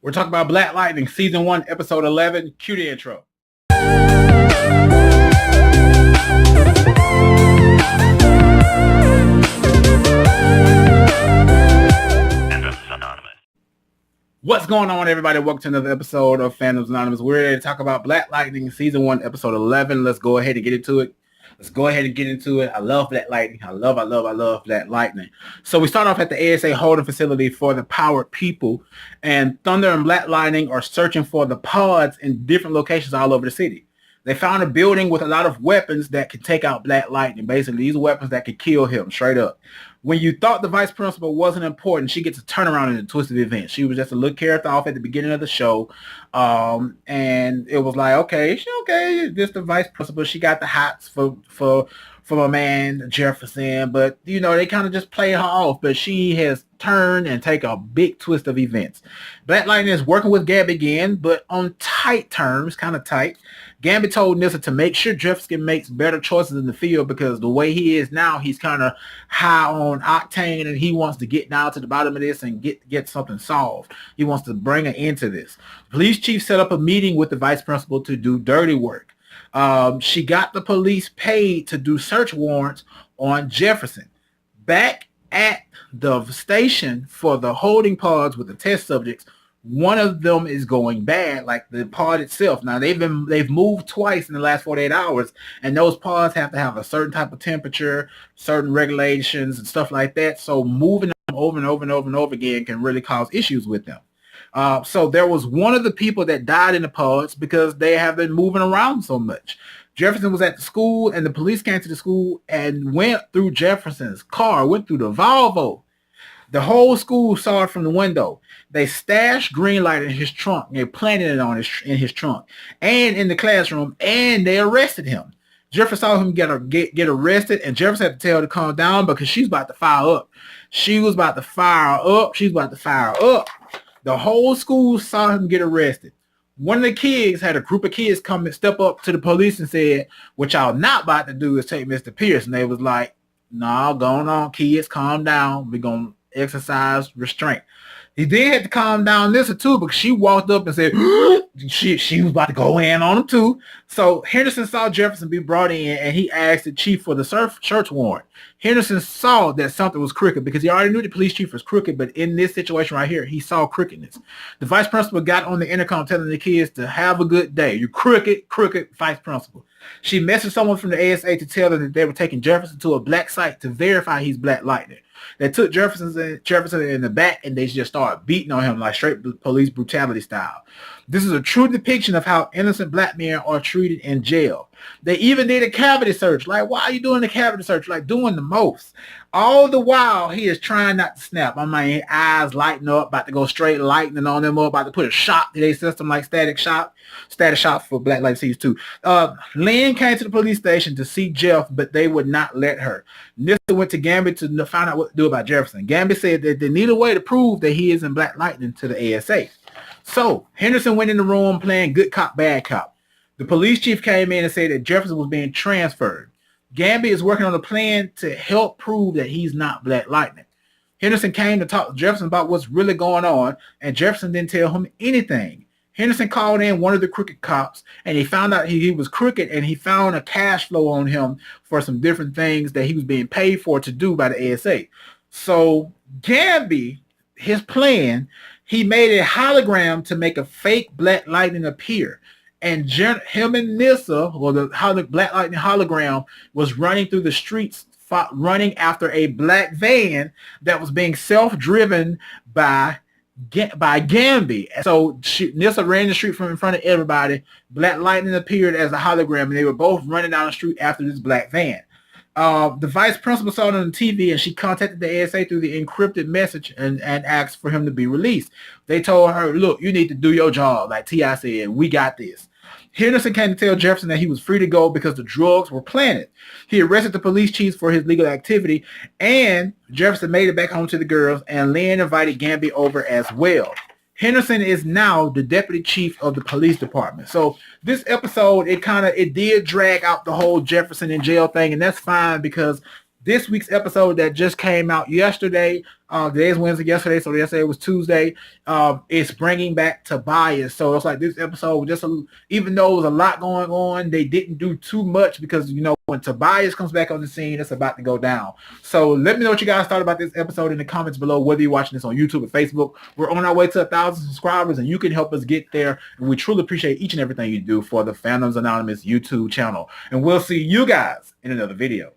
We're talking about Black Lightning, Season 1, Episode 11. Cue the intro. What's going on, everybody? Welcome to another episode of Fandoms Anonymous. We're here to talk about Black Lightning, Season 1, Episode 11. Let's go ahead and get into it. I love Black Lightning. I love Black Lightning. So we start off at the ASA holding facility for the Powered People, and Thunder and Black Lightning are searching for the pods in different locations all over the city. They found a building with a lot of weapons that can take out Black Lightning. Basically, these are weapons that could kill him straight up. When you thought the vice principal wasn't important, she gets a turnaround in a twisted event. She was just a little character off at the beginning of the show. And it was like, okay, this the vice principal. She got the hots for my man Jefferson. But, you know, they kind of just play her off. But she has turned and take a big twist of events. Black Lightning is working with Gambit again, but on tight terms, kind of tight. Gambit told Nyssa to make sure Jefferson makes better choices in the field because the way he is now, he's kind of high on octane and he wants to get down to the bottom of this and get something solved. He wants to bring an end to this. The police chief set up a meeting with the vice principal to do dirty work. She got the police paid to do search warrants on Jefferson. Back at the station for the holding pods with the test subjects, one of them is going bad, like the pod itself. Now they've moved twice in the last 48 hours, and those pods have to have a certain type of temperature, certain regulations and stuff like that. So moving them over and over and over and over again can really cause issues with them. So there was one of the people that died in the pods because they have been moving around so much. Jefferson was at the school, and the police came to the school and went through Jefferson's car, went through the Volvo. The whole school saw it from the window. They stashed Greenlight in his trunk. They planted it in his trunk and in the classroom, and they arrested him. Jefferson saw him get arrested, and Jefferson had to tell her to calm down because she's about to fire up. She was about to fire up. The whole school saw him get arrested. One of the kids had a group of kids come and step up to the police and said, "What y'all not about to do is take Mr. Pierce." And they was like, "No, going on, kids, calm down. We're going to exercise restraint." He then had to calm down Nyssa too because she walked up and said she was about to go in on him too. So Henderson saw Jefferson be brought in, and he asked the chief for the search warrant. Henderson saw that something was crooked because he already knew the police chief was crooked, but in this situation right here, he saw crookedness. The vice principal got on the intercom telling the kids to have a good day. You crooked vice principal. She messaged someone from the ASA to tell them that they were taking Jefferson to a black site to verify he's Black Lightning. They took Jefferson in the back, and they just started beating on him like straight police brutality style. This is a true depiction of how innocent black men are treated in jail. They even did a cavity search. Like, why are you doing the cavity search? Like, doing the most. All the while, he is trying not to snap. I mean, eyes lighting up, about to go straight lightning on them, or about to put a shock to their system like static shock for Black Light Season 2. Lynn came to the police station to see Jeff, but they would not let her. Nyssa went to Gambit to find out what to do about Jefferson. Gambit said that they need a way to prove that he is in Black Lightning to the ASA. So Henderson went in the room playing good cop, bad cop. The police chief came in and said that Jefferson was being transferred. Gambit is working on a plan to help prove that he's not Black Lightning. Henderson came to talk to Jefferson about what's really going on, and Jefferson didn't tell him anything. Henderson called in one of the crooked cops, and he found out he was crooked, and he found a cash flow on him for some different things that he was being paid for to do by the ASA. So Gambit, his plan, he made a hologram to make a fake Black Lightning appear. And him and Nyssa, or the Black Lightning hologram, was running through the streets, running after a black van that was being self-driven by Gambit. So Nyssa ran the street from in front of everybody. Black Lightning appeared as a hologram, and they were both running down the street after this black van. The vice principal saw it on the TV, and she contacted the ASA through the encrypted message and asked for him to be released. They told her, "Look, you need to do your job. Like T.I. said, we got this." Henderson came to tell Jefferson that he was free to go because the drugs were planted. He arrested the police chief for his legal activity, and Jefferson made it back home to the girls, and Lynn invited Gambit over as well. Henderson is now the deputy chief of the police department. So this episode, it did drag out the whole Jefferson in jail thing, and that's fine because this week's episode that just came out yesterday. Today's Wednesday, yesterday, so yesterday was Tuesday. It's bringing back Tobias. So it's like this episode, even though it was a lot going on, they didn't do too much because, you know, when Tobias comes back on the scene, it's about to go down. So let me know what you guys thought about this episode in the comments below, whether you're watching this on YouTube or Facebook. We're on our way to 1,000 subscribers, and you can help us get there. And we truly appreciate each and everything you do for the Fandoms Anonymous YouTube channel. And we'll see you guys in another video.